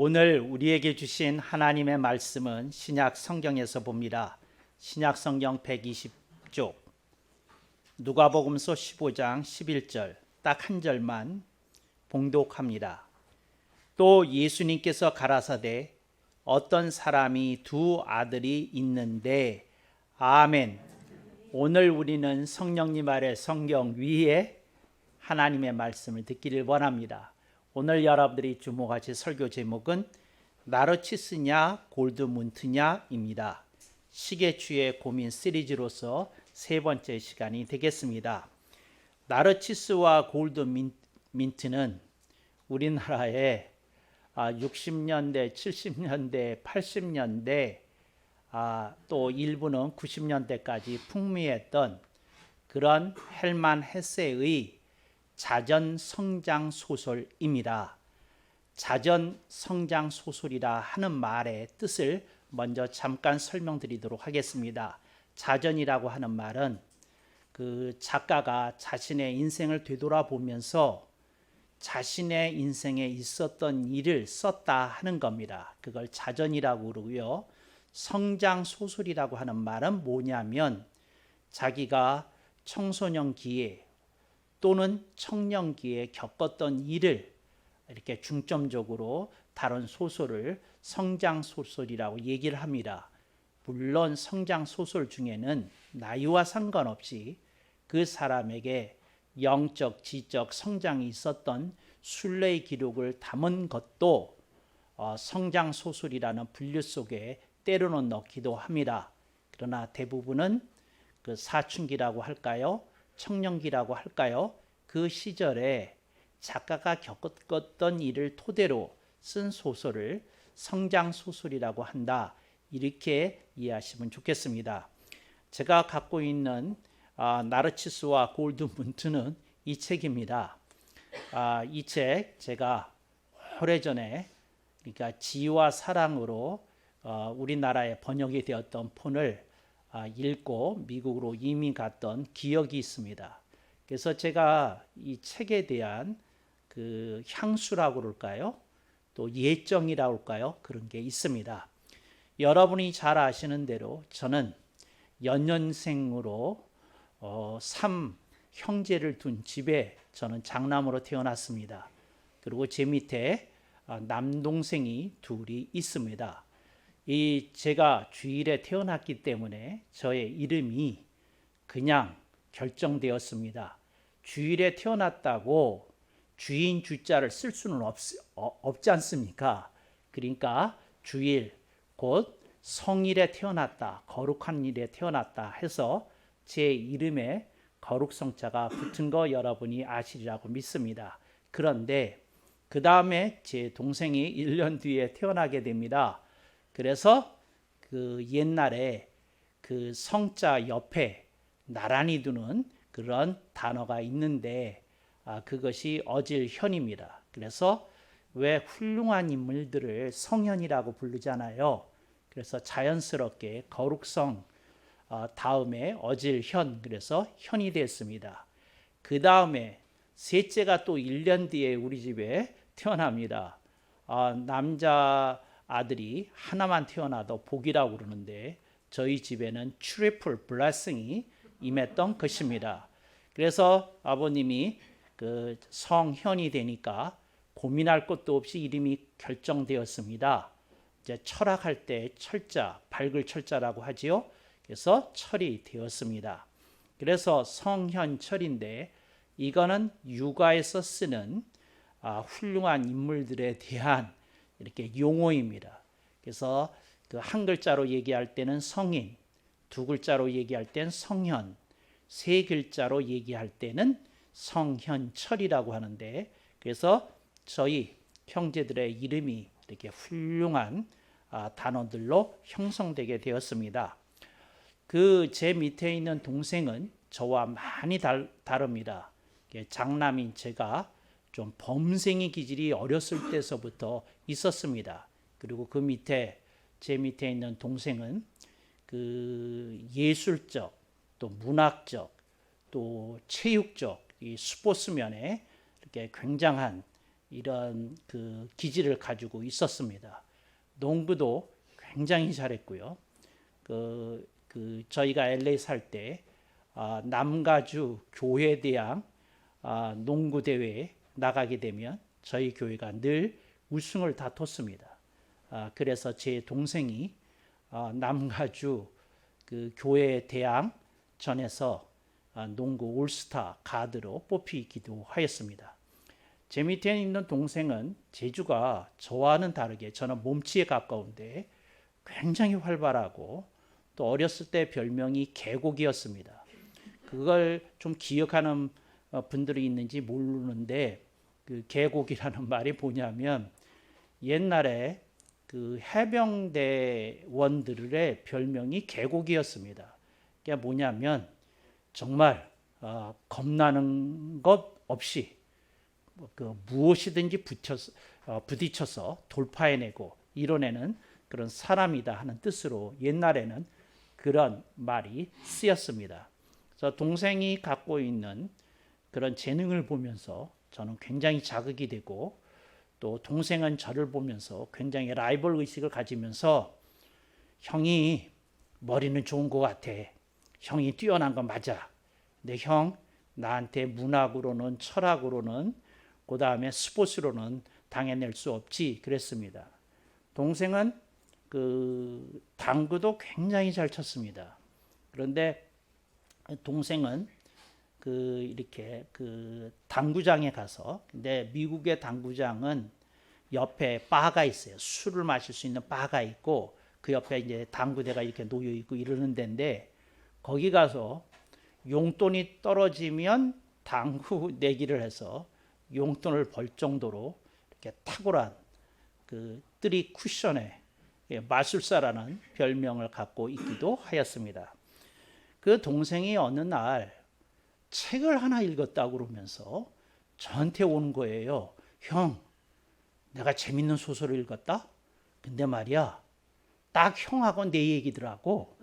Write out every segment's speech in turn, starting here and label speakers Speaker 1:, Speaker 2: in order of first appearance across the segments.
Speaker 1: 오늘 우리에게 주신 하나님의 말씀은 신약 성경에서 봅니다. 신약 성경 120쪽 누가복음서 15장 11절 딱 한 절만 봉독합니다. 또 예수님께서 가라사대 어떤 사람이 두 아들이 있는데 아멘. 오늘 우리는 성령님 아래 성경 위에 하나님의 말씀을 듣기를 원합니다. 오늘 여러분들이 주목하실 설교 제목은 나르치스냐 골드문트냐입니다. 시계추의 고민 시리즈로서 세 번째 시간이 되겠습니다. 나르치스와 골드민트는 우리나라에 60년대, 70년대, 80년대 또 일부는 90년대까지 풍미했던 그런 헬만 헤세의 자전 성장 소설입니다. 자전 성장 소설이라 하는 말의 뜻을 먼저 잠깐 설명드리도록 하겠습니다. 자전이라고 하는 말은 그 작가가 자신의 인생을 되돌아보면서 자신의 인생에 있었던 일을 썼다 하는 겁니다. 그걸 자전이라고 그러고요. 성장 소설이라고 하는 말은 뭐냐면 자기가 청소년기에 또는 청년기에 겪었던 일을 이렇게 중점적으로 다룬 소설을 성장소설이라고 얘기를 합니다. 물론 성장소설 중에는 나이와 상관없이 그 사람에게 영적, 지적 성장이 있었던 순례의 기록을 담은 것도 성장소설이라는 분류 속에 때로는 넣기도 합니다. 그러나 대부분은 그 사춘기라고 할까요? 청년기라고 할까요? 그 시절에 작가가 겪었던 일을 토대로 쓴 소설을 성장소설이라고 한다. 이렇게 이해하시면 좋겠습니다. 제가 갖고 있는 나르치스와 골드문트는 이 책입니다. 이 책 제가 오래전에 그러니까 지와 사랑으로 우리나라에 번역이 되었던 폰을 읽고 미국으로 이민 갔던 기억이 있습니다. 그래서 제가 이 책에 대한 그 향수라고 그럴까요? 또 예정이라고 할까요? 그런 게 있습니다. 여러분이 잘 아시는 대로 저는 연년생으로 3 형제를 둔 집에 저는 장남으로 태어났습니다. 그리고 제 밑에 남동생이 둘이 있습니다. 제가 주일에 태어났기 때문에 저의 이름이 그냥 결정되었습니다. 주일에 태어났다고 주인 주자를 쓸 수는 없지 않습니까? 그러니까 주일 곧 성일에 태어났다, 거룩한 일에 태어났다 해서 제 이름에 거룩성자가 붙은 거 여러분이 아시리라고 믿습니다. 그런데 그 다음에 제 동생이 1년 뒤에 태어나게 됩니다. 그래서 그 옛날에 그 성자 옆에 나란히 두는 그런 단어가 있는데 그것이 어질현입니다. 그래서 왜 훌륭한 인물들을 성현이라고 부르잖아요. 그래서 자연스럽게 거룩성 다음에 어질현 그래서 현이 됐습니다. 그 다음에 셋째가 또 1년 뒤에 우리 집에 태어납니다. 남자 아들이 하나만 태어나도 복이라고 그러는데 저희 집에는 트리플 블레싱이 임했던 것입니다. 그래서 아버님이 그 성현이 되니까 고민할 것도 없이 이름이 결정되었습니다. 이제 철학할 때 철자, 밝을 철자라고 하지요. 그래서 철이 되었습니다. 그래서 성현철인데 이거는 육아에서 쓰는 훌륭한 인물들에 대한 이렇게 용어입니다. 그래서 그 한 글자로 얘기할 때는 성인, 두 글자로 얘기할 때는 성현, 세 글자로 얘기할 때는 성현철이라고 하는데 그래서 저희 형제들의 이름이 이렇게 훌륭한 단어들로 형성되게 되었습니다. 그 제 밑에 있는 동생은 저와 많이 다릅니다. 장남인 제가 좀 범생이 기질이 어렸을 때서부터 있었습니다. 그리고 제 밑에 있는 동생은 그 예술적 또 문학적 또 체육적 이 스포츠면에 이렇게 굉장한 이런 그 기질을 가지고 있었습니다. 농구도 굉장히 잘했고요. 저희가 LA 살 때 남가주 교회대항 농구 대회에 나가게 되면 저희 교회가 늘 우승을 다퉜습니다. 그래서 제 동생이 남가주 그 교회 대항 전에서 농구 올스타 가드로 뽑히기도 하였습니다. 제 밑에 있는 동생은 재주가 저와는 다르게 저는 몸치에 가까운데 굉장히 활발하고 또 어렸을 때 별명이 개고기였습니다. 그걸 좀 기억하는 분들이 있는지 모르는데 그 개고기라는 말이 뭐냐면 옛날에 그 해병대원들의 별명이 개고기였습니다. 그게 뭐냐면 정말 겁나는 것 없이 무엇이든지 부딪혀서 돌파해내고 이뤄내는 그런 사람이다 하는 뜻으로 옛날에는 그런 말이 쓰였습니다. 그래서 동생이 갖고 있는 그런 재능을 보면서 저는 굉장히 자극이 되고 또 동생은 저를 보면서 굉장히 라이벌 의식을 가지면서 형이 머리는 좋은 것 같아. 형이 뛰어난 거 맞아. 근데 형 나한테 문학으로는 철학으로는 그 다음에 스포츠로는 당해낼 수 없지 그랬습니다. 동생은 그 당구도 굉장히 잘 쳤습니다. 그런데 동생은 이렇게 당구장에 가서 근데 미국의 당구장은 옆에 바가 있어요. 술을 마실 수 있는 바가 있고 그 옆에 이제 당구대가 이렇게 놓여 있고 이러는 데인데 거기 가서 용돈이 떨어지면 당구 내기를 해서 용돈을 벌 정도로 이렇게 탁월한 뜨리 쿠션의 마술사라는 별명을 갖고 있기도 하였습니다. 그 동생이 어느 날 책을 하나 읽었다고 그러면서 저한테 오는 거예요. 형, 내가 재밌는 소설을 읽었다? 근데 말이야, 딱 형하고 내 얘기더라고.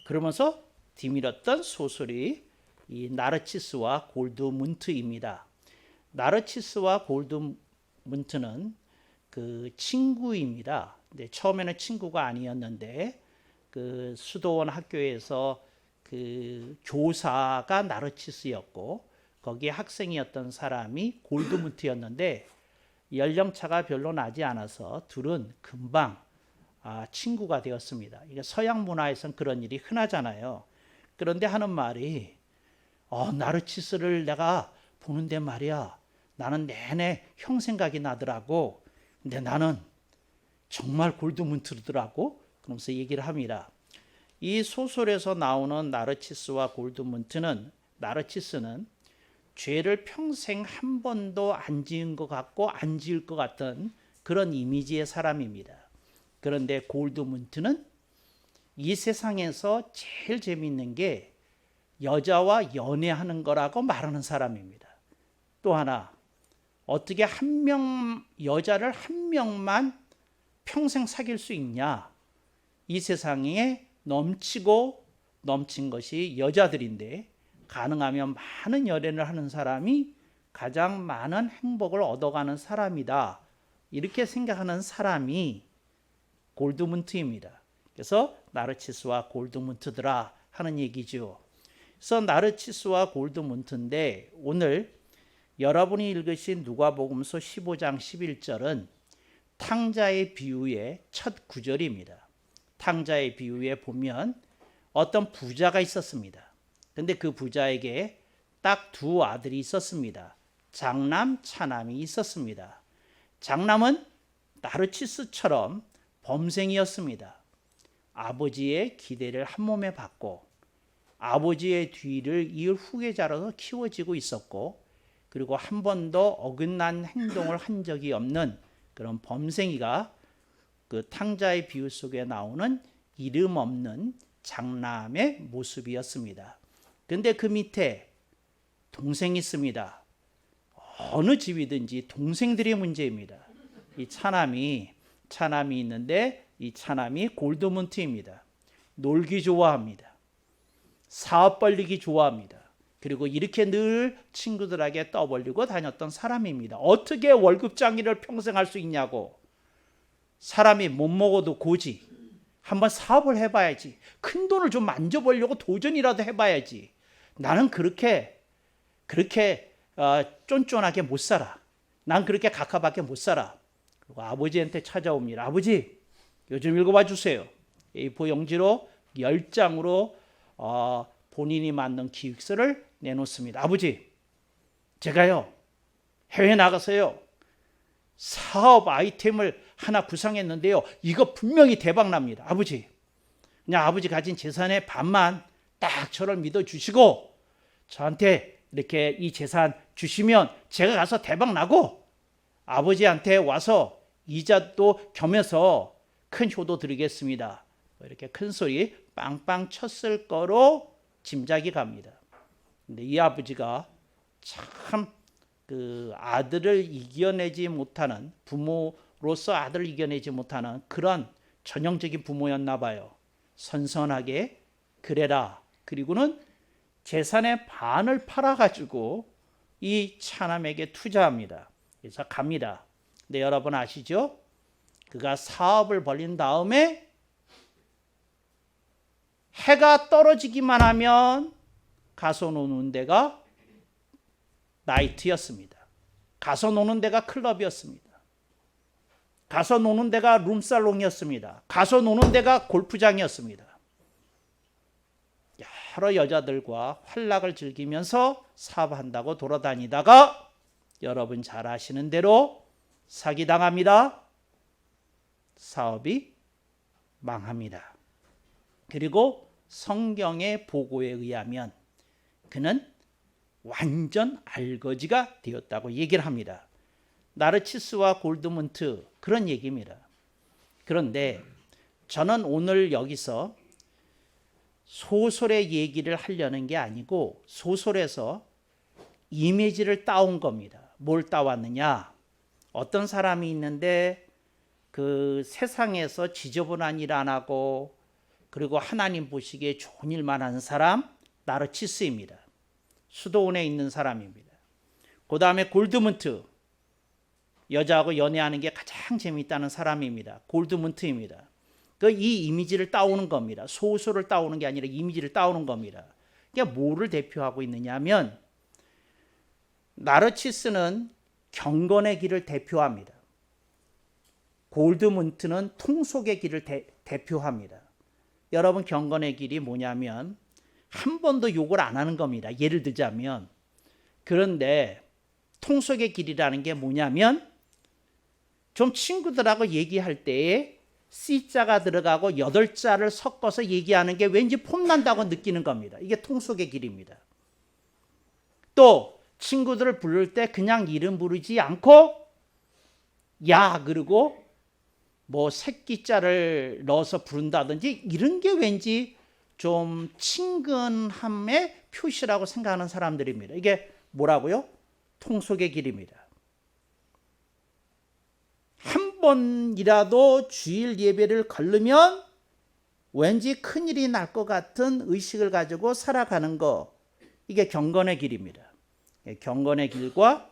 Speaker 1: 그러면서 뒤밀었던 소설이 이 나르치스와 골드문트입니다. 나르치스와 골드문트는 그 친구입니다. 근데 처음에는 친구가 아니었는데 그 수도원 학교에서 그 교사가 나르치스였고 거기에 학생이었던 사람이 골드문트였는데 연령차가 별로 나지 않아서 둘은 금방 친구가 되었습니다. 이게 서양 문화에서는 그런 일이 흔하잖아요. 그런데 하는 말이 나르치스를 내가 보는데 말이야 나는 내내 형 생각이 나더라고. 근데 나는 정말 골드문트더라고. 그러면서 얘기를 합니다. 이 소설에서 나오는 나르치스와 골드문트는 나르치스는 죄를 평생 한 번도 안 지은 것 같고 안 지을 것 같은 그런 이미지의 사람입니다. 그런데 골드문트는 이 세상에서 제일 재미있는 게 여자와 연애하는 거라고 말하는 사람입니다. 또 하나 어떻게 여자를 한 명만 평생 사귈 수 있냐? 이 세상에 넘친 것이 여자들인데 가능하면 많은 연애를 하는 사람이 가장 많은 행복을 얻어가는 사람이다. 이렇게 생각하는 사람이 골드문트입니다. 그래서 나르치스와 골드문트더라 하는 얘기죠. 그래서 나르치스와 골드문트인데 오늘 여러분이 읽으신 누가복음서 15장 11절은 탕자의 비유의 첫 구절입니다. 탕자의 비유에 보면 어떤 부자가 있었습니다. 근데 그 부자에게 딱 두 아들이 있었습니다. 장남, 차남이 있었습니다. 장남은 나르치스처럼 범생이었습니다. 아버지의 기대를 한 몸에 받고 아버지의 뒤를 이을 후계자로서 키워지고 있었고 그리고 한 번도 어긋난 행동을 한 적이 없는 그런 범생이가 그 탕자의 비유 속에 나오는 이름 없는 장남의 모습이었습니다. 근데 그 밑에 동생이 있습니다. 어느 집이든지 동생들의 문제입니다. 이 차남이 있는데 이 차남이 골드문트입니다. 놀기 좋아합니다. 사업 벌리기 좋아합니다. 그리고 이렇게 늘 친구들에게 떠벌리고 다녔던 사람입니다. 어떻게 월급장이를 평생 할 수 있냐고. 사람이 못 먹어도 고지. 한번 사업을 해봐야지. 큰 돈을 좀 만져보려고 도전이라도 해봐야지. 나는 그렇게 쫀쫀하게 못 살아. 난 그렇게 가까밖에 못 살아. 그리고 아버지한테 찾아옵니다. 아버지, 요즘 읽어봐 주세요. A4 용지로 10장으로 본인이 만든 기획서를 내놓습니다. 아버지, 제가요 해외 나가서요 사업 아이템을 하나 구상했는데요, 이거 분명히 대박 납니다. 아버지, 그냥 아버지 가진 재산의 반만 딱 저를 믿어주시고 저한테 이렇게 이 재산 주시면 제가 가서 대박 나고 아버지한테 와서 이자도 겸해서 큰 효도 드리겠습니다. 이렇게 큰 소리 빵빵 쳤을 거로 짐작이 갑니다. 근데 이 아버지가 참 그 아들을 이겨내지 못하는, 부모로서 아들을 이겨내지 못하는 그런 전형적인 부모였나 봐요. 선선하게 그래라. 그리고는 재산의 반을 팔아가지고 이 차남에게 투자합니다. 그래서 갑니다. 근데 여러분 아시죠? 그가 사업을 벌린 다음에 해가 떨어지기만 하면 가서 노는 데가 나이트였습니다. 가서 노는 데가 클럽이었습니다. 가서 노는 데가 룸살롱이었습니다. 가서 노는 데가 골프장이었습니다. 여러 여자들과 활락을 즐기면서 사업한다고 돌아다니다가 여러분 잘 아시는 대로 사기당합니다. 사업이 망합니다. 그리고 성경의 보고에 의하면 그는 완전 알거지가 되었다고 얘기를 합니다. 나르치스와 골드문트 그런 얘기입니다. 그런데 저는 오늘 여기서 소설의 얘기를 하려는 게 아니고 소설에서 이미지를 따온 겁니다. 뭘 따왔느냐? 어떤 사람이 있는데 그 세상에서 지저분한 일 안 하고 그리고 하나님 보시기에 좋은 일만 하는 사람, 나르치스입니다. 수도원에 있는 사람입니다. 그 다음에 골드문트, 여자하고 연애하는 게 가장 재미있다는 사람입니다. 골드문트입니다. 이 이미지를 따오는 겁니다. 소설을 따오는 게 아니라 이미지를 따오는 겁니다. 그러니까 뭐를 대표하고 있느냐 하면 나르치스는 경건의 길을 대표합니다. 골드문트는 통속의 길을 대표합니다. 여러분, 경건의 길이 뭐냐면 한 번도 욕을 안 하는 겁니다. 예를 들자면. 그런데 통속의 길이라는 게 뭐냐면 좀 친구들하고 얘기할 때에 C자가 들어가고 8자를 섞어서 얘기하는 게 왠지 폼난다고 느끼는 겁니다. 이게 통속의 길입니다. 또 친구들을 부를 때 그냥 이름 부르지 않고 야 그리고 뭐 새끼자를 넣어서 부른다든지 이런 게 왠지 좀 친근함의 표시라고 생각하는 사람들입니다. 이게 뭐라고요? 통속의 길입니다. 한 번이라도 주일 예배를 거르면 왠지 큰일이 날 것 같은 의식을 가지고 살아가는 거, 이게 경건의 길입니다. 경건의 길과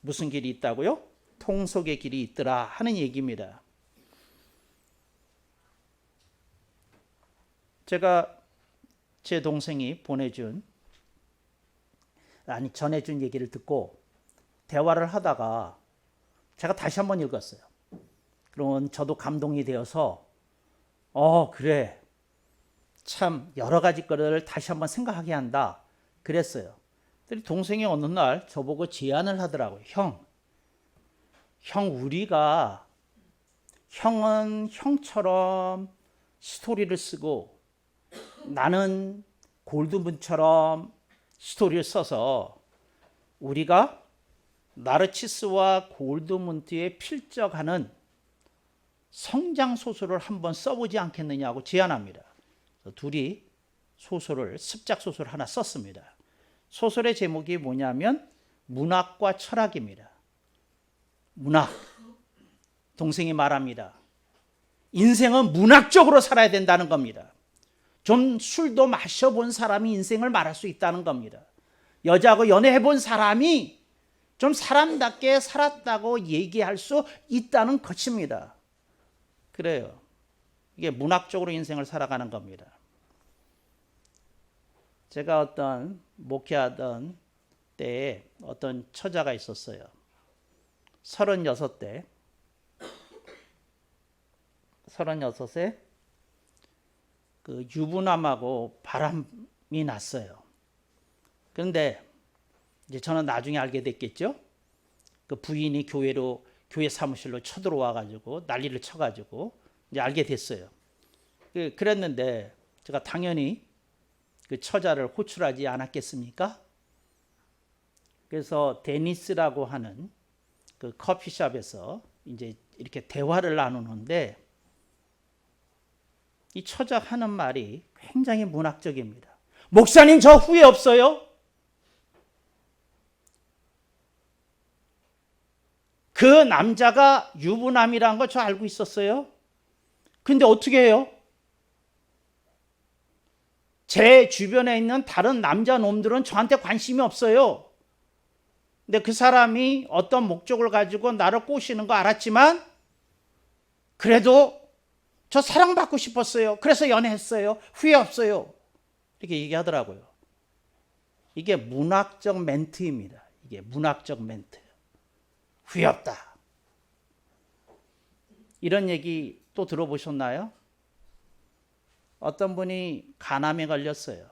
Speaker 1: 무슨 길이 있다고요? 통속의 길이 있더라 하는 얘기입니다. 제가 제 동생이 전해준 얘기를 듣고 대화를 하다가 제가 다시 한번 읽었어요. 그럼 저도 감동이 되어서 그래, 참 여러 가지 거를 다시 한번 생각하게 한다 그랬어요. 그랬더니 동생이 어느 날 저보고 제안을 하더라고요. 형 형은 형처럼 스토리를 쓰고 나는 골드문처럼 스토리를 써서 우리가 나르치스와 골드문트에 필적하는 성장소설을 한번 써보지 않겠느냐고 제안합니다. 둘이 습작 소설을 하나 썼습니다. 소설의 제목이 뭐냐면 문학과 철학입니다. 문학. 동생이 말합니다. 인생은 문학적으로 살아야 된다는 겁니다. 좀 술도 마셔본 사람이 인생을 말할 수 있다는 겁니다. 여자하고 연애해 본 사람이 좀 사람답게 살았다고 얘기할 수 있다는 것입니다. 그래요. 이게 문학적으로 인생을 살아가는 겁니다. 제가 어떤 목회하던 때에 어떤 처자가 있었어요. 36대 36에 그 유부남하고 바람이 났어요. 그런데 이제 저는 나중에 알게 됐겠죠. 그 부인이 교회 사무실로 쳐들어와 가지고 난리를 쳐 가지고 이제 알게 됐어요. 그랬는데 제가 당연히 그 처자를 호출하지 않았겠습니까? 그래서 데니스라고 하는 그 커피숍에서 이제 이렇게 대화를 나누는데 이 처자가 하는 말이 굉장히 문학적입니다. 목사님, 저 후회 없어요? 그 남자가 유부남이라는 거 저 알고 있었어요. 근데 어떻게 해요? 제 주변에 있는 다른 남자 놈들은 저한테 관심이 없어요. 근데 그 사람이 어떤 목적을 가지고 나를 꼬시는 거 알았지만 그래도 저 사랑받고 싶었어요. 그래서 연애했어요. 후회 없어요. 이렇게 얘기하더라고요. 이게 문학적 멘트입니다. 이게 문학적 멘트. 후회 없다. 이런 얘기 또 들어보셨나요? 어떤 분이 간암에 걸렸어요.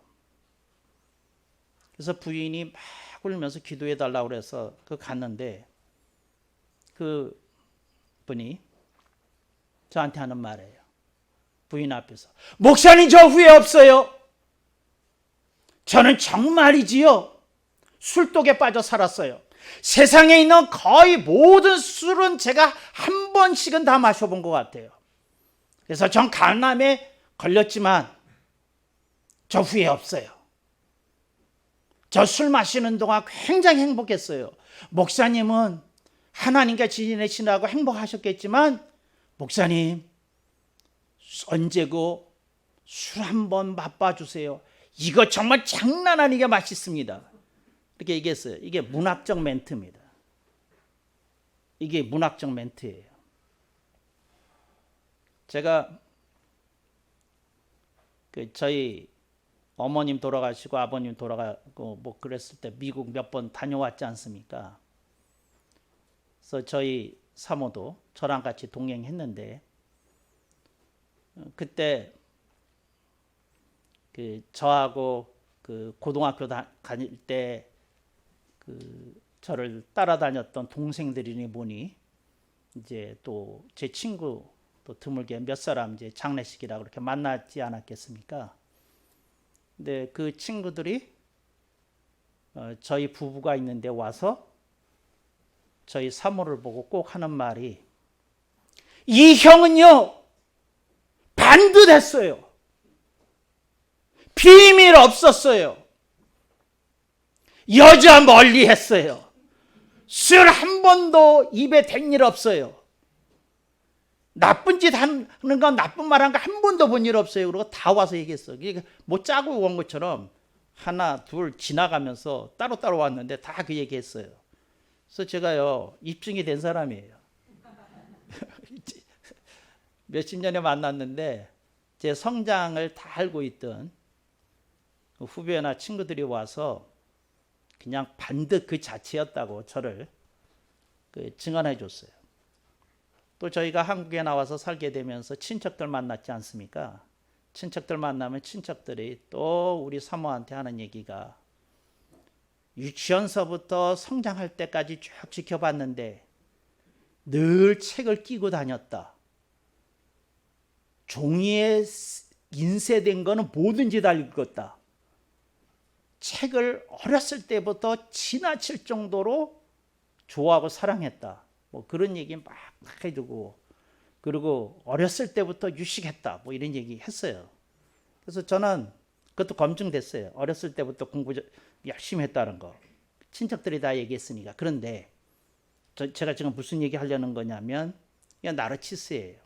Speaker 1: 그래서 부인이 막 울면서 기도해 달라고 그래서 갔는데 그 분이 저한테 하는 말이에요. 부인 앞에서. 목사님, 저 후회 없어요. 저는 정말이지요. 술독에 빠져 살았어요. 세상에 있는 거의 모든 술은 제가 한 번씩은 다 마셔본 것 같아요. 그래서 전 간암에 걸렸지만 저 후회 없어요. 저 술 마시는 동안 굉장히 행복했어요. 목사님은 하나님과 지내시라고 행복하셨겠지만 목사님 언제고 술 한번 맛봐주세요. 이거 정말 장난 아니게 맛있습니다. 이렇게 얘기했어요. 이게 문학적 멘트입니다. 이게 문학적 멘트예요. 제가 저희 어머님 돌아가시고 아버님 돌아가고 뭐 그랬을 때 미국 몇 번 다녀왔지 않습니까? 그래서 저희 사모도 저랑 같이 동행했는데 그때 저하고 고등학교 다닐 때 저를 따라다녔던 동생들이니 뭐니 이제 또 제 친구 또 드물게 몇 사람 이제 장례식이라고 그렇게 만났지 않았겠습니까? 근데 그 친구들이 저희 부부가 있는데 와서 저희 사모를 보고 꼭 하는 말이 이 형은요 반듯했어요. 비밀 없었어요. 여자 멀리 했어요. 술 한 번도 입에 댄 일 없어요. 나쁜 짓 하는 거, 나쁜 말 한 거 한 번도 본 일 없어요. 그리고 다 와서 얘기했어. 뭐 짜고 온 것처럼 하나 둘 지나가면서 따로따로 왔는데 다 그 얘기했어요. 그래서 제가요 입증이 된 사람이에요. 몇십 년에 만났는데 제 성장을 다 알고 있던 후배나 친구들이 와서 그냥 반듯 그 자체였다고 저를 증언해 줬어요. 또 저희가 한국에 나와서 살게 되면서 친척들 만났지 않습니까? 친척들 만나면 친척들이 또 우리 사모한테 하는 얘기가 유치원서부터 성장할 때까지 쭉 지켜봤는데 늘 책을 끼고 다녔다. 종이에 인쇄된 거는 뭐든지 다 읽었다. 책을 어렸을 때부터 지나칠 정도로 좋아하고 사랑했다. 뭐 그런 얘기 막 해주고 그리고 어렸을 때부터 유식했다. 뭐 이런 얘기 했어요. 그래서 저는 그것도 검증됐어요. 어렸을 때부터 공부 열심히 했다는 거. 친척들이 다 얘기했으니까. 그런데 제가 지금 무슨 얘기 하려는 거냐면 이게 나르치스예요.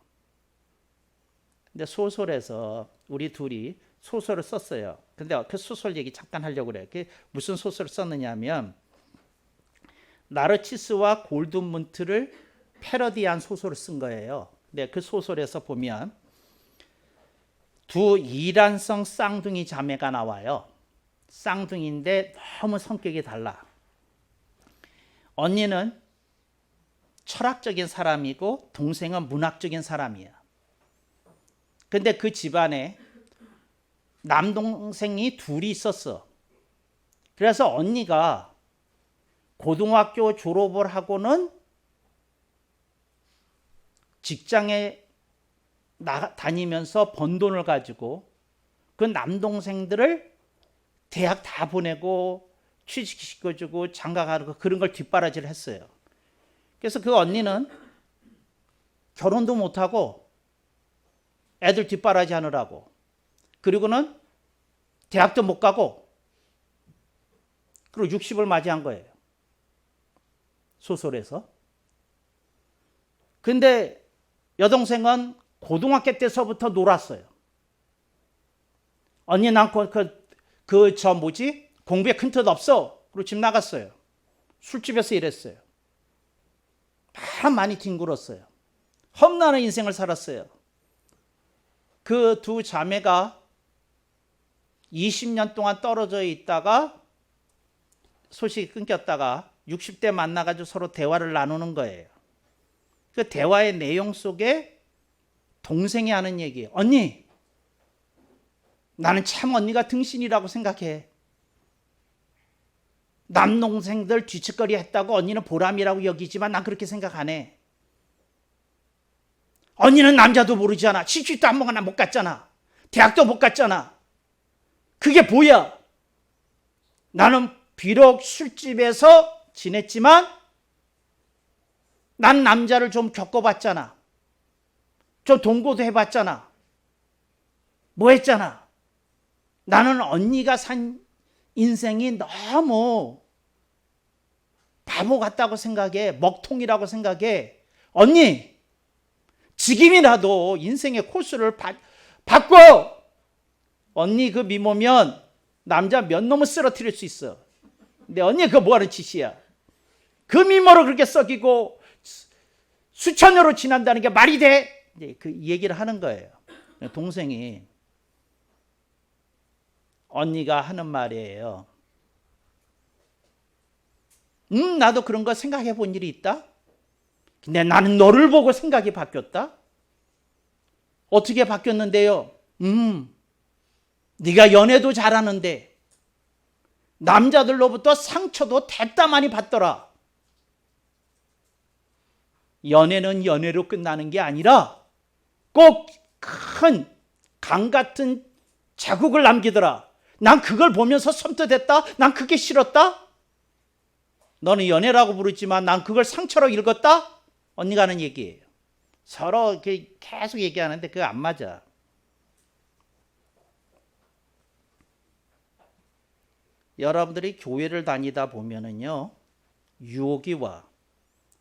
Speaker 1: 근데 소설에서 우리 둘이 소설을 썼어요. 근데 그 소설 얘기 잠깐 하려고 그래요. 무슨 소설을 썼느냐 하면 나르치스와 골드문트를 패러디한 소설을 쓴 거예요. 근데 그 소설에서 보면 두 이란성 쌍둥이 자매가 나와요. 쌍둥이인데 너무 성격이 달라. 언니는 철학적인 사람이고 동생은 문학적인 사람이야. 근데 그 집안에 남동생이 둘이 있었어. 그래서 언니가 고등학교 졸업을 하고는 직장에 다니면서 번 돈을 가지고 그 남동생들을 대학 다 보내고 취직시켜주고 장가가고 그런 걸 뒷바라지를 했어요. 그래서 그 언니는 결혼도 못하고 애들 뒷바라지 하느라고, 그리고는 대학도 못 가고, 그리고 60을 맞이한 거예요. 소설에서. 근데 여동생은 고등학교 때서부터 놀았어요. 언니 난 공부에 큰 뜻 없어. 그리고 집 나갔어요. 술집에서 일했어요. 많이 뒹굴었어요. 험난한 인생을 살았어요. 그 두 자매가 20년 동안 떨어져 있다가 소식이 끊겼다가 60대 만나가지고 서로 대화를 나누는 거예요. 그 대화의 내용 속에 동생이 하는 얘기, 언니, 나는 참 언니가 등신이라고 생각해. 남동생들 뒤치거리 했다고 언니는 보람이라고 여기지만 난 그렇게 생각 안 해. 언니는 남자도 모르잖아. 시집도 한 번이나 못 갔잖아. 대학도 못 갔잖아. 그게 뭐야? 나는 비록 술집에서 지냈지만 난 남자를 좀 겪어봤잖아. 좀 동거도 해봤잖아. 뭐 했잖아. 나는 언니가 산 인생이 너무 바보 같다고 생각해. 먹통이라고 생각해. 언니, 지금이라도 인생의 코스를 바꿔. 언니 그 미모면 남자 몇 놈을 쓰러뜨릴 수 있어. 근데 언니 그거 뭐하는 짓이야. 그 미모로 그렇게 썩이고 수천 년으로 지난다는 게 말이 돼? 이제 그 얘기를 하는 거예요. 동생이. 언니가 하는 말이에요. 나도 그런 거 생각해 본 일이 있다. 근데 나는 너를 보고 생각이 바뀌었다. 어떻게 바뀌었는데요? 네가 연애도 잘하는데 남자들로부터 상처도 대따 많이 받더라. 연애는 연애로 끝나는 게 아니라 꼭 큰 강 같은 자국을 남기더라. 난 그걸 보면서 섬뜩했다. 난 그게 싫었다. 너는 연애라고 부르지만 난 그걸 상처로 읽었다. 언니가 하는 얘기예요. 서로 계속 얘기하는데 그거 안 맞아. 여러분들이 교회를 다니다 보면은요, 유혹이 와.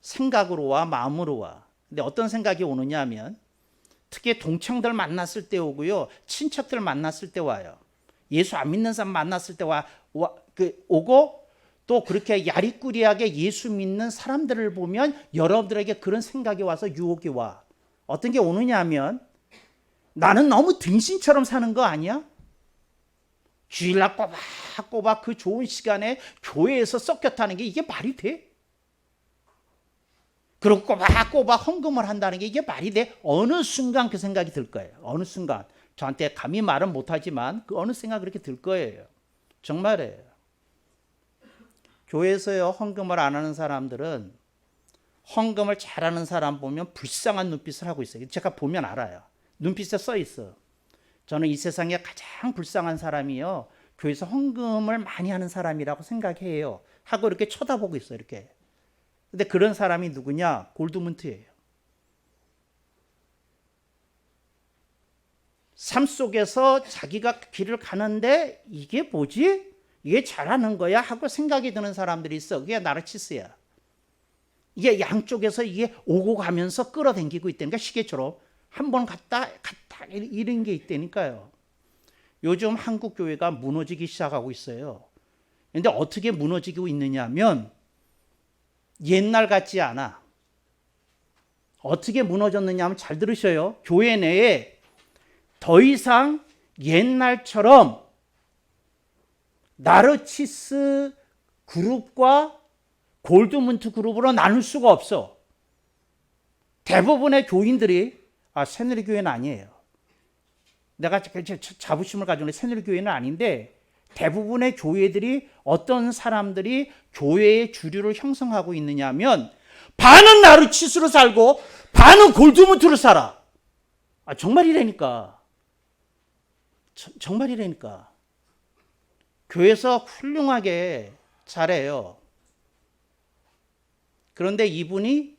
Speaker 1: 생각으로 와, 마음으로 와. 근데 어떤 생각이 오느냐 하면 특히 동창들 만났을 때 오고요, 친척들 만났을 때 와요. 예수 안 믿는 사람 만났을 때 오고, 또 그렇게 야리꾸리하게 예수 믿는 사람들을 보면 여러분들에게 그런 생각이 와서 유혹이 와. 어떤 게 오느냐 하면 나는 너무 등신처럼 사는 거 아니야? 주일날 꼬박꼬박 그 좋은 시간에 교회에서 섞여 타는 게 이게 말이 돼? 그리고 꼬박꼬박 헌금을 한다는 게 이게 말이 돼? 어느 순간 그 생각이 들 거예요. 어느 순간. 저한테 감히 말은 못하지만 그 어느 순간 그렇게 들 거예요. 정말이에요. 교회에서요, 헌금을 안 하는 사람들은 헌금을 잘하는 사람 보면 불쌍한 눈빛을 하고 있어요. 제가 보면 알아요. 눈빛에 써 있어. 저는 이 세상에 가장 불쌍한 사람이요, 교회에서 헌금을 많이 하는 사람이라고 생각해요. 하고 이렇게 쳐다보고 있어요. 이렇게. 근데 그런 사람이 누구냐? 골드문트예요. 삶 속에서 자기가 길을 가는데 이게 뭐지? 이게 잘하는 거야? 하고 생각이 드는 사람들이 있어. 그게 나르치스야. 이게 양쪽에서 이게 오고 가면서 끌어당기고 있다니까. 시계처럼 한 번 갔다 이런 게 있다니까요. 요즘 한국 교회가 무너지기 시작하고 있어요. 그런데 어떻게 무너지고 있느냐면 옛날 같지 않아. 어떻게 무너졌느냐 하면 잘 들으셔요. 교회 내에 더 이상 옛날처럼 나르치스 그룹과 골드문트 그룹으로 나눌 수가 없어. 대부분의 교인들이 새누리교회는 아니에요. 내가 자부심을 가지고 있는 새누리교회는 아닌데 대부분의 교회들이 어떤 사람들이 교회의 주류를 형성하고 있느냐 하면 반은 나르치스로 살고 반은 골드문트로 살아. 정말이라니까. 정말이라니까. 교회에서 훌륭하게 잘해요. 그런데 이분이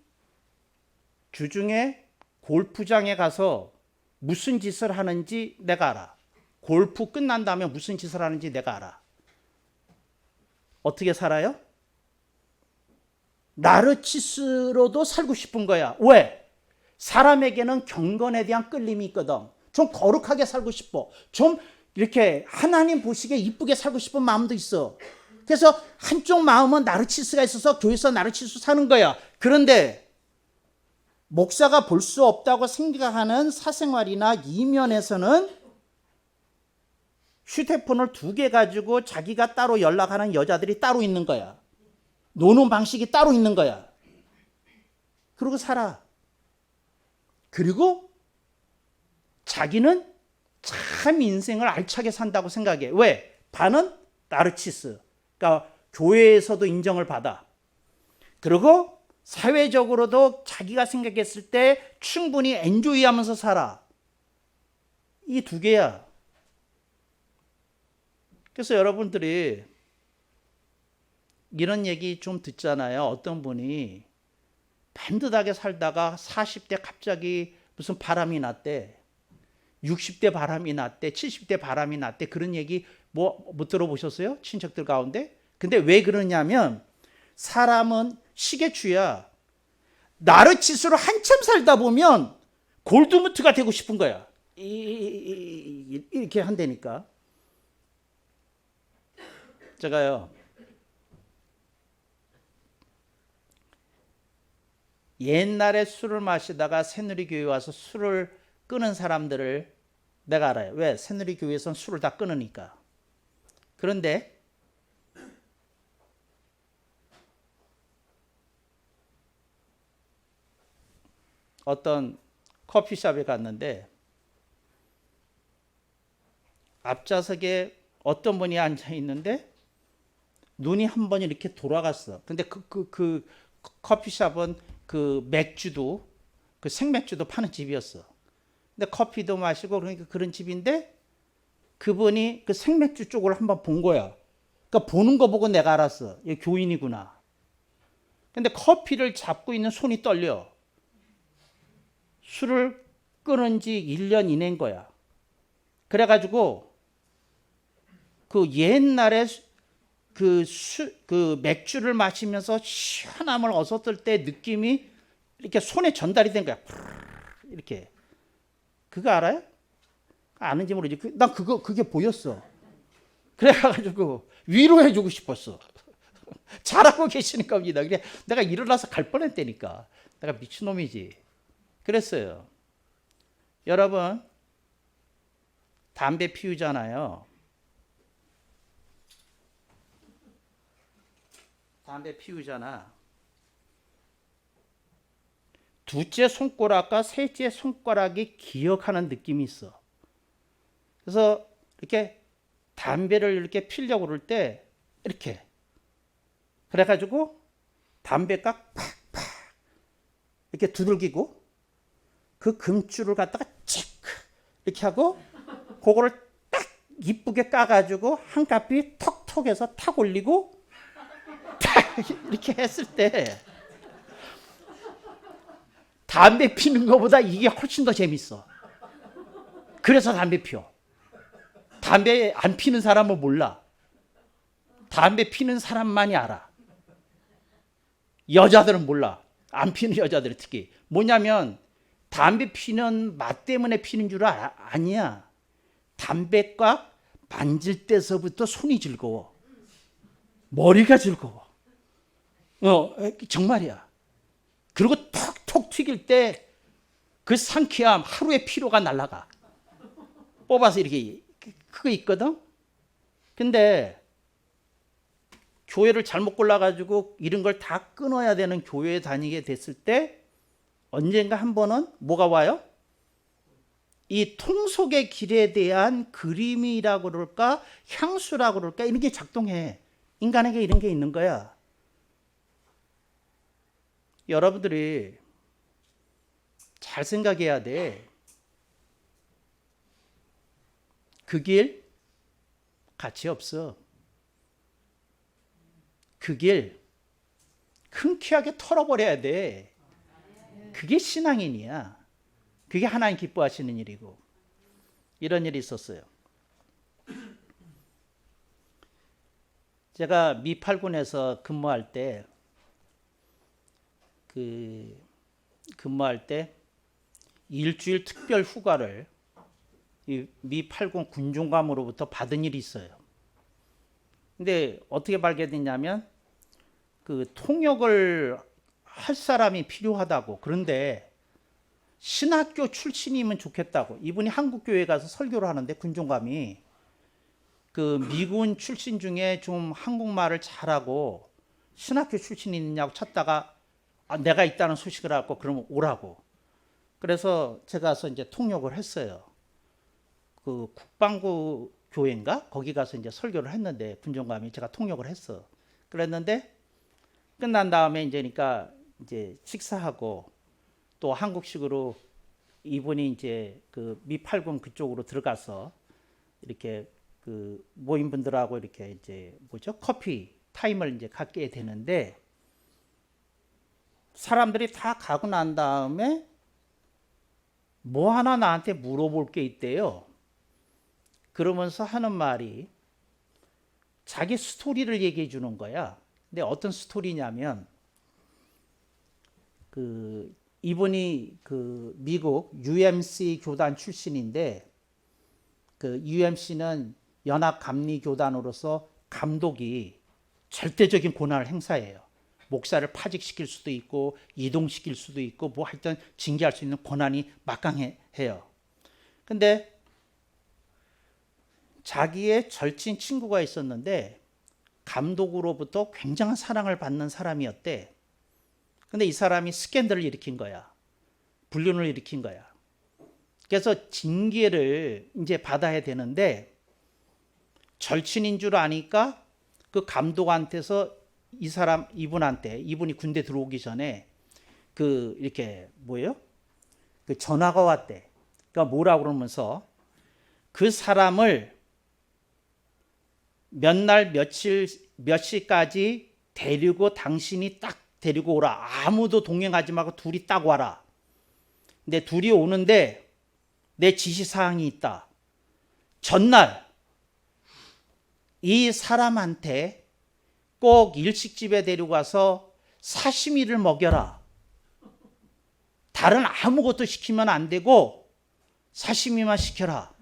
Speaker 1: 주중에 골프장에 가서 무슨 짓을 하는지 내가 알아. 골프 끝난 다음에 무슨 짓을 하는지 내가 알아. 어떻게 살아요? 나르치스로도 살고 싶은 거야. 왜? 사람에게는 경건에 대한 끌림이 있거든. 좀 거룩하게 살고 싶어. 좀 이렇게 하나님 보시기에 이쁘게 살고 싶은 마음도 있어. 그래서 한쪽 마음은 나르치스가 있어서 교회에서 나르치스 사는 거야. 그런데 목사가 볼 수 없다고 생각하는 사생활이나 이면에서는 휴대폰을 2개 가지고 자기가 따로 연락하는 여자들이 따로 있는 거야. 노는 방식이 따로 있는 거야. 그러고 살아. 그리고 자기는 참 인생을 알차게 산다고 생각해. 왜? 반은 나르치스. 그러니까 교회에서도 인정을 받아. 그리고 사회적으로도 자기가 생각했을 때 충분히 엔조이하면서 살아. 이 2개야. 그래서 여러분들이 이런 얘기 좀 듣잖아요. 어떤 분이 반듯하게 살다가 40대 갑자기 무슨 바람이 났대. 60대 바람이 났대. 70대 바람이 났대. 그런 얘기 못 들어보셨어요? 친척들 가운데? 근데 왜 그러냐면 사람은 시계추야. 나르치스로 한참 살다 보면 골드문트가 되고 싶은 거야. 이렇게 한다니까. 제가요, 옛날에 술을 마시다가 새누리교회 와서 술을 끊은 사람들을 내가 알아요. 왜? 새누리교회에서는 술을 다 끊으니까. 그런데 어떤 커피숍에 갔는데 앞좌석에 어떤 분이 앉아 있는데 눈이 한 번 이렇게 돌아갔어. 근데 그 커피숍은 그 맥주도 그 생맥주도 파는 집이었어. 근데 커피도 마시고 그러니까 그런 집인데 그분이 그 생맥주 쪽을 한번 본 거야. 그러니까 보는 거 보고 내가 알았어. 얘 교인이구나. 근데 커피를 잡고 있는 손이 떨려. 술을 끊은 지 1년 이내인 거야. 그래가지고 그 옛날에 그 맥주를 마시면서 시원함을 얻었을 때 느낌이 이렇게 손에 전달이 된 거야. 이렇게. 그거 알아요? 아는지 모르지. 난 그게 보였어. 그래가지고 위로해주고 싶었어. 잘하고 계시는 겁니다. 그래 내가 일어나서 갈 뻔했다니까. 내가 미친놈이지. 그랬어요. 여러분, 담배 피우잖아요. 담배 피우잖아. 둘째 손가락과 셋째 손가락이 기억하는 느낌이 있어. 그래서 이렇게 담배를 이렇게 피려고 그럴 때 이렇게 그래가지고 담배가 팍팍 이렇게 두들기고 그 금줄을 갖다가 체크 이렇게 하고 그거를 딱 이쁘게 까가지고 한 가피 턱턱해서 탁 올리고 딱 이렇게 했을 때 담배 피는 것보다 이게 훨씬 더 재밌어. 그래서 담배 피워. 담배 안 피는 사람은 몰라. 담배 피는 사람만이 알아. 여자들은 몰라. 안 피는 여자들이 특히. 뭐냐면 담배 피는 맛 때문에 피는 줄 아니야. 담뱃과 만질 때서부터 손이 즐거워. 머리가 즐거워. 정말이야. 그리고 톡톡 튀길 때 그 상쾌함, 하루의 피로가 날아가. 뽑아서 이렇게 그거 있거든. 근데 교회를 잘못 골라가지고 이런 걸 다 끊어야 되는 교회에 다니게 됐을 때 언젠가 한 번은 뭐가 와요? 이 통속의 길에 대한 그림이라고 그럴까, 향수라고 그럴까, 이런 게 작동해. 인간에게 이런 게 있는 거야. 여러분들이 잘 생각해야 돼. 그 길 가치 없어. 그 길 흔쾌하게 털어버려야 돼. 그게 신앙인이야. 그게 하나님 기뻐하시는 일이고. 이런 일이 있었어요. 제가 미 8군에서 근무할 때 일주일 특별 휴가를 이 미 8군 군종감으로부터 받은 일이 있어요. 근데 어떻게 발견됐냐면 그 통역을 할 사람이 필요하다고. 그런데 신학교 출신이면 좋겠다고. 이분이 한국교회 가서 설교를 하는데 군종감이 그 미군 출신 중에 좀 한국말을 잘하고 신학교 출신이 있냐고 찾다가 내가 있다는 소식을 알고 그러면 오라고. 그래서 제가 가서 이제 통역을 했어요. 그 국방부 교회인가? 거기 가서 이제 설교를 했는데 군종감이 제가 통역을 했어. 그랬는데 끝난 다음에 이제니까 이제 식사하고 또 한국식으로 이분이 이제 그 미 8군 그쪽으로 들어가서 이렇게 그 모임분들하고 이렇게 이제 커피 타임을 이제 갖게 되는데 사람들이 다 가고 난 다음에 뭐 하나 나한테 물어볼 게 있대요. 그러면서 하는 말이 자기 스토리를 얘기해 주는 거야. 근데 어떤 스토리냐면 이분이 그 미국 UMC 교단 출신인데 그 UMC는 연합감리교단으로서 감독이 절대적인 권한을 행사해요. 목사를 파직시킬 수도 있고 이동시킬 수도 있고 뭐 하여튼 징계할 수 있는 권한이 막강해요. 근데 자기의 절친 친구가 있었는데 감독으로부터 굉장한 사랑을 받는 사람이었대. 근데 이 사람이 스캔들을 일으킨 거야. 불륜을 일으킨 거야. 그래서 징계를 이제 받아야 되는데 절친인 줄 아니까 그 감독한테서 이분이 군대 들어오기 전에 이렇게 그 전화가 왔대. 그러니까 뭐라고 그러면서 그 사람을 몇 날 몇 시까지 데리고 당신이 딱 데리고 오라. 아무도 동행하지 말고 둘이 딱 와라. 근데 둘이 오는데 내 지시사항이 있다. 전날 이 사람한테 꼭 일식집에 데려가서 사시미를 먹여라. 다른 아무것도 시키면 안 되고 사시미만 시켜라.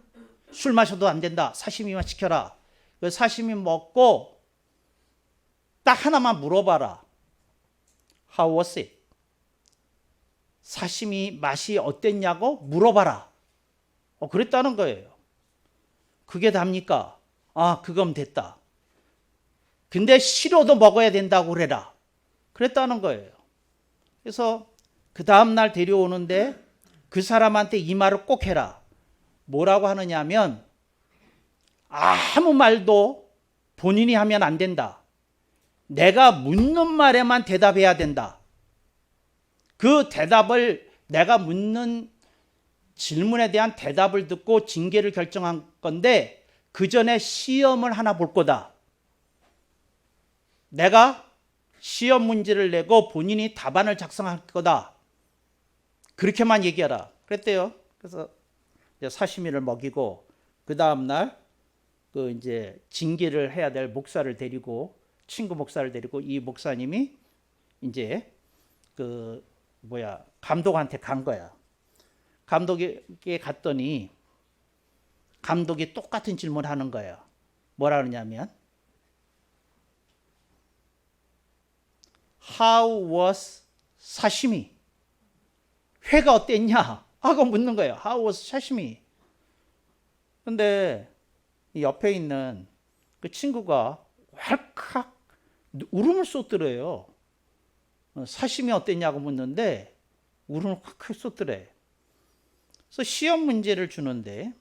Speaker 1: 술 마셔도 안 된다. 사시미만 시켜라. 그 사시미 먹고 딱 하나만 물어봐라. How was it? 사시미 맛이 어땠냐고 물어봐라. 그랬다는 거예요. 그게 답니까? 그건 됐다. 근데 싫어도 먹어야 된다고 그래라. 그랬다는 거예요. 그래서 그 다음날 데려오는데 그 사람한테 이 말을 꼭 해라. 뭐라고 하느냐면 아무 말도 본인이 하면 안 된다. 내가 묻는 말에만 대답해야 된다. 그 대답을 내가 묻는 질문에 대한 대답을 듣고 징계를 결정한 건데 그 전에 시험을 하나 볼 거다. 내가 시험 문제를 내고 본인이 답안을 작성할 거다. 그렇게만 얘기하라. 그랬대요. 그래서 이제 사시미를 먹이고 그 다음 날 이제 징계를 해야 될 목사를 데리고 친구 목사를 데리고 이 목사님이 이제 감독한테 간 거야. 감독에게 갔더니 감독이 똑같은 질문을 하는 거예요. 뭐라 그러냐면 How was 사시미? 회가 어땠냐? 하고 묻는 거예요. How was 사시미? 근데 옆에 있는 그 친구가 왈칵 울음을 쏟더래요. 사시미 어땠냐고 묻는데 울음을 확 쏟더래. 그래서 시험 문제를 주는데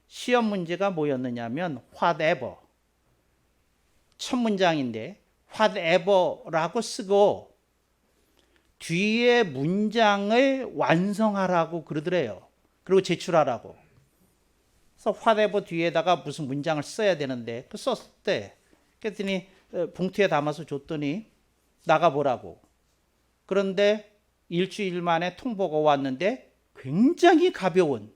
Speaker 1: 시험 문제가 뭐였느냐면 whatever. 첫 문장인데 whatever라고 쓰고 뒤에 문장을 완성하라고 그러더래요. 그리고 제출하라고. 그래서 whatever 뒤에다가 무슨 문장을 써야 되는데 그 썼대. 그랬더니 봉투에 담아서 줬더니 나가보라고. 그런데 일주일 만에 통보가 왔는데 굉장히 가벼운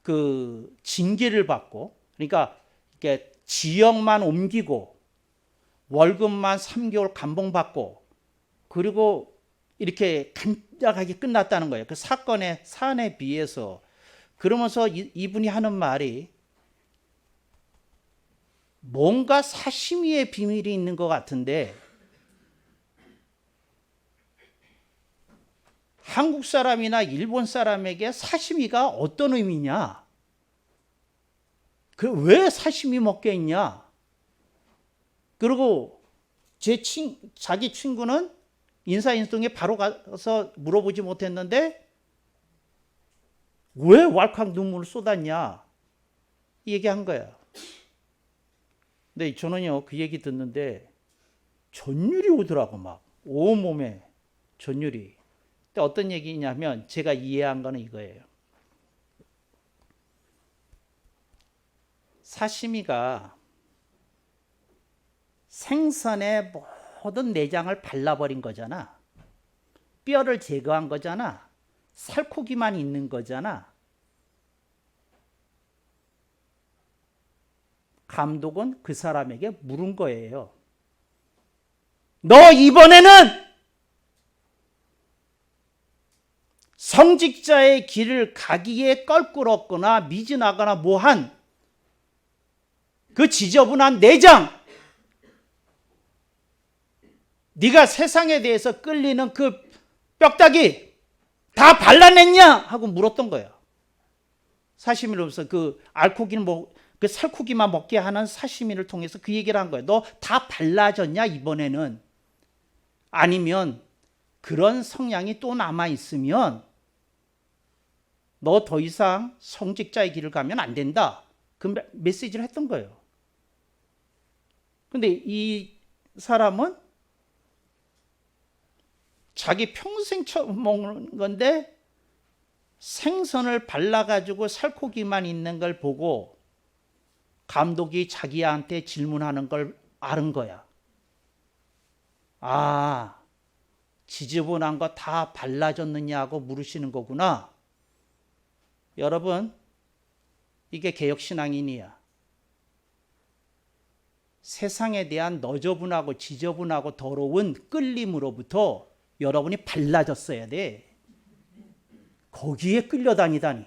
Speaker 1: 그 징계를 받고, 그러니까 이렇게 지역만 옮기고 월급만 3개월 감봉받고 그리고 이렇게 간략하게 끝났다는 거예요. 그 사건의 사안에 비해서. 그러면서 이분이 하는 말이 뭔가 사심이의 비밀이 있는 것 같은데 한국 사람이나 일본 사람에게 사시미가 어떤 의미냐? 그 왜 사시미 먹겠냐? 그리고 자기 친구는 인사인동에 바로 가서 물어보지 못했는데 왜 왈칵 눈물을 쏟았냐? 이 얘기한 거야. 근데 저는요 그 얘기 듣는데 전율이 오더라고. 막 온몸에 전율이. 근데 어떤 얘기냐면 제가 이해한 거는 이거예요. 사시미가 생선의 모든 내장을 발라버린 거잖아. 뼈를 제거한 거잖아. 살코기만 있는 거잖아. 감독은 그 사람에게 물은 거예요. 너 이번에는 성직자의 길을 가기에 껄끄럽거나 미진하거나 뭐한 그 지저분한 내장, 네가 세상에 대해서 끌리는 그 뼈다귀 다 발라냈냐? 하고 물었던 거예요. 사시미로서 그 알코기는 그 살코기만 먹게 하는 사시미를 통해서 그 얘기를 한 거예요. 너 다 발라졌냐 이번에는? 아니면 그런 성향이 또 남아있으면 너 더 이상 성직자의 길을 가면 안 된다. 그 메시지를 했던 거예요. 근데 이 사람은 자기 평생 처음 먹는 건데 생선을 발라가지고 살코기만 있는 걸 보고 감독이 자기한테 질문하는 걸 아는 거야. 아, 지저분한 거 다 발라졌느냐고 물으시는 거구나. 여러분, 이게 개혁신앙인이야. 세상에 대한 너저분하고 지저분하고 더러운 끌림으로부터 여러분이 발라졌어야 돼. 거기에 끌려다니다니.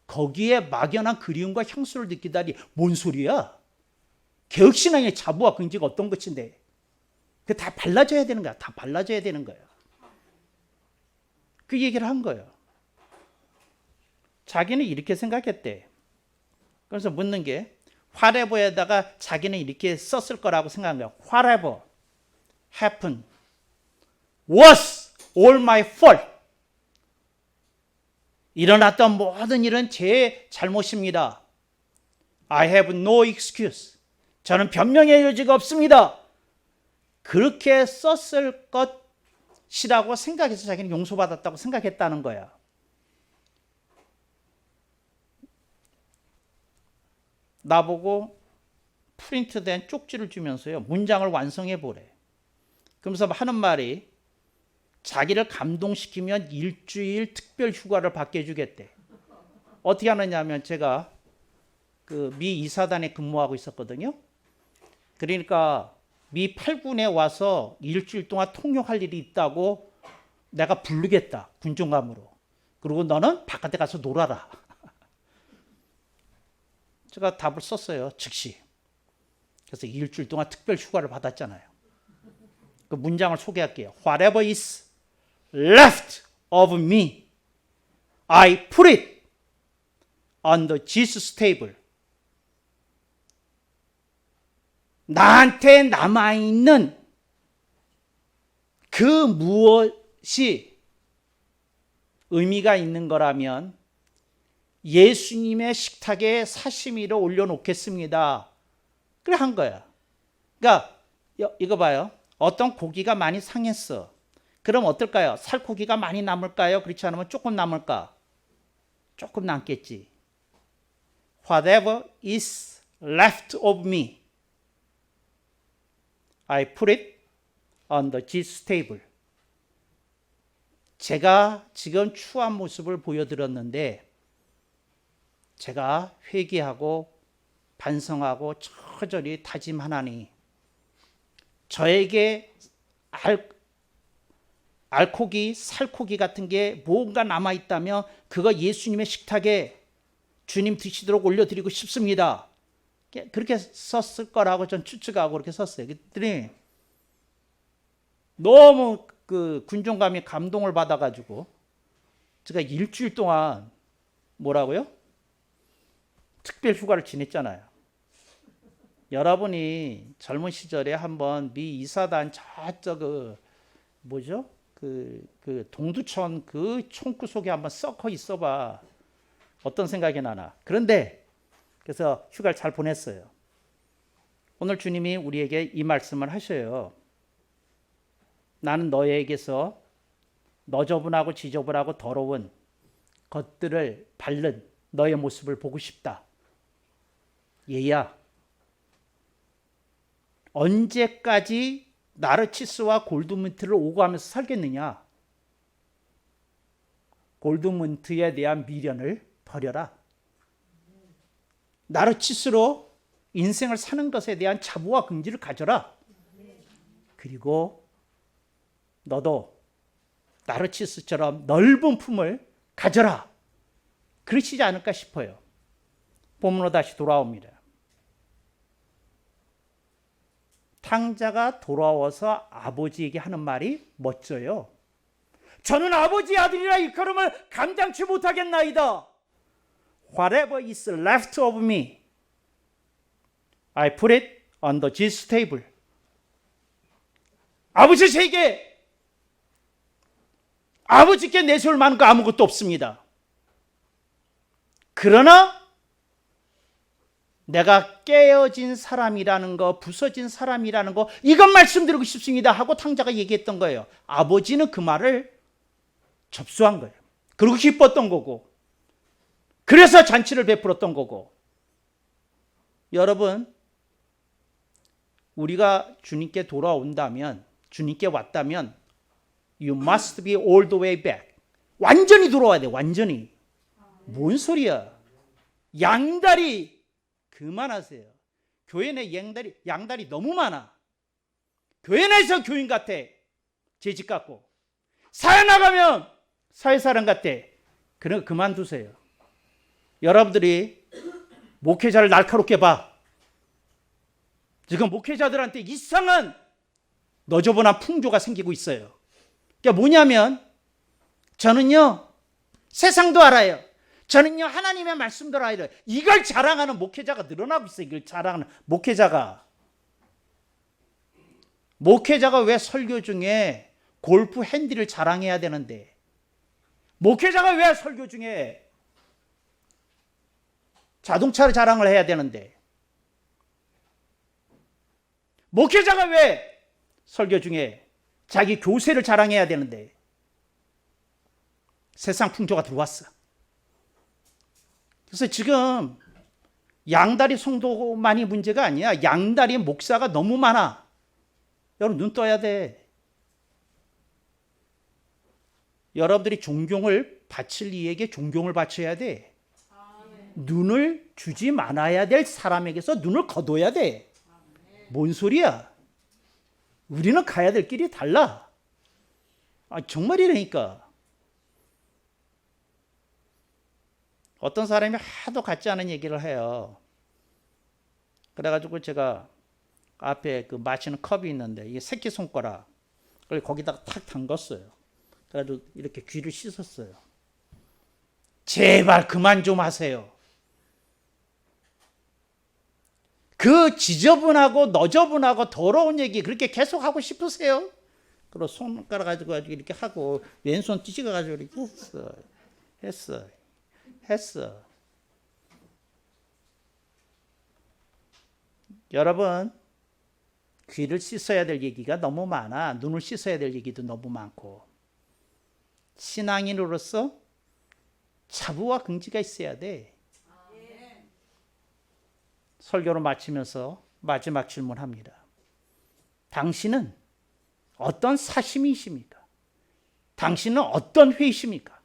Speaker 1: 거기에 막연한 그리움과 향수를 느끼다니 뭔 소리야? 개혁신앙의 자부와 긍지가 어떤 것인데 그 다 발라져야 되는 거야. 다 발라져야 되는 거야. 그 얘기를 한 거예요. 자기는 이렇게 생각했대. 그래서 묻는 게 whatever에다가 자기는 이렇게 썼을 거라고 생각한 거야. Whatever happened was all my fault. 일어났던 모든 일은 제 잘못입니다. I have no excuse. 저는 변명의 여지가 없습니다. 그렇게 썼을 것이라고 생각해서 자기는 용서받았다고 생각했다는 거야. 나보고 프린트된 쪽지를 주면서요 문장을 완성해 보래. 그러면서 하는 말이 자기를 감동시키면 일주일 특별 휴가를 받게 해주겠대. 어떻게 하느냐면 제가 그 미 이사단에 근무하고 있었거든요. 그러니까 미 8군에 와서 일주일 동안 통역할 일이 있다고 내가 부르겠다. 군종감으로. 그리고 너는 바깥에 가서 놀아라. 제가 답을 썼어요. 즉시. 그래서 일주일 동안 특별 휴가를 받았잖아요. 그 문장을 소개할게요. Whatever is left of me, I put it on the Jesus table. 나한테 남아있는 그 무엇이 의미가 있는 거라면 예수님의 식탁에 사시미를 올려놓겠습니다. 그래 한 거야. 그러니까 이거 봐요. 어떤 고기가 많이 상했어. 그럼 어떨까요? 살코기가 많이 남을까요? 그렇지 않으면 조금 남을까? 조금 남겠지. Whatever is left of me, I put it on the Jesus table. 제가 지금 추한 모습을 보여드렸는데 제가 회개하고 반성하고 처절히 다짐하나니 저에게 알코기, 살코기 같은 게 뭔가 남아있다면 그거 예수님의 식탁에 주님 드시도록 올려드리고 싶습니다. 그렇게 썼을 거라고 전 추측하고 그렇게 썼어요. 그랬더니 너무 그 군종감이 감동을 받아가지고 제가 일주일 동안 뭐라고요? 특별 휴가를 지냈잖아요. 여러분이 젊은 시절에 한번 미 이사단 저쪽 뭐죠? 그 동두천 그 총구 속에 한번 썩어 있어봐. 어떤 생각이 나나. 그런데 그래서 휴가를 잘 보냈어요. 오늘 주님이 우리에게 이 말씀을 하셔요. 나는 너에게서 너저분하고 지저분하고 더러운 것들을 밟는 너의 모습을 보고 싶다. 얘야, 언제까지 나르치스와 골드문트를 오고하면서 살겠느냐? 골드문트에 대한 미련을 버려라. 나르치스로 인생을 사는 것에 대한 자부와 긍지를 가져라. 그리고 너도 나르치스처럼 넓은 품을 가져라. 그러시지 않을까 싶어요. 본문으로 다시 돌아옵니다. 탕자가 돌아와서 아버지에게 하는 말이 멋져요. 저는 아버지의 아들이라 일컬음을 감당치 못하겠나이다. Whatever is left of me, I put it on the Jesus table. 아버지 제게 아버지께 내세울 만한 거 아무것도 없습니다. 그러나 내가 깨어진 사람이라는 거, 부서진 사람이라는 거, 이것 말씀드리고 싶습니다 하고 탕자가 얘기했던 거예요. 아버지는 그 말을 접수한 거예요. 그리고 기뻤던 거고, 그래서 잔치를 베풀었던 거고. 여러분, 우리가 주님께 돌아온다면, 주님께 왔다면 You must be all the way back. 완전히 돌아와야 돼. 완전히. 뭔 소리야. 양다리 그만하세요. 교회 내 양다리 너무 많아. 교회 내에서 교인 같아. 재직 같고. 사회 나가면 사회사람 같아. 그런 거 그만두세요. 여러분들이 목회자를 날카롭게 봐. 지금 목회자들한테 이상한 너저분한 풍조가 생기고 있어요. 그러니까 뭐냐면 저는요 세상도 알아요. 저는요 하나님의 말씀도 알아요. 이걸 자랑하는 목회자가 늘어나고 있어요. 이걸 자랑하는 목회자가 왜 설교 중에 골프 핸디를 자랑해야 되는데, 목회자가 왜 설교 중에 자동차를 자랑을 해야 되는데, 목회자가 왜 설교 중에 자기 교세를 자랑해야 되는데, 세상 풍조가 들어왔어. 그래서 지금 양다리 성도만이 문제가 아니야. 양다리 목사가 너무 많아. 여러분 눈 떠야 돼. 여러분들이 존경을 바칠 이에게 존경을 바쳐야 돼. 눈을 주지 말아야 될 사람에게서 눈을 거둬야 돼. 뭔 소리야? 우리는 가야 될 길이 달라. 정말이라니까. 어떤 사람이 하도 같지 않은 얘기를 해요. 그래가지고 제가 앞에 그 마시는 컵이 있는데 이게 새끼 손가락 그걸 거기다가 탁 담갔어요. 그래가지고 이렇게 귀를 씻었어요. 제발 그만 좀 하세요. 그 지저분하고 너저분하고 더러운 얘기 그렇게 계속 하고 싶으세요? 그리고 손가락 가지고 이렇게 하고 왼손 찍어 가지고 이렇게 했어. 여러분, 귀를 씻어야 될 얘기가 너무 많아. 눈을 씻어야 될 얘기도 너무 많고. 신앙인으로서 차부와 긍지가 있어야 돼. 설교를 마치면서 마지막 질문합니다. 당신은 어떤 사심이십니까? 당신은 어떤 회의십니까?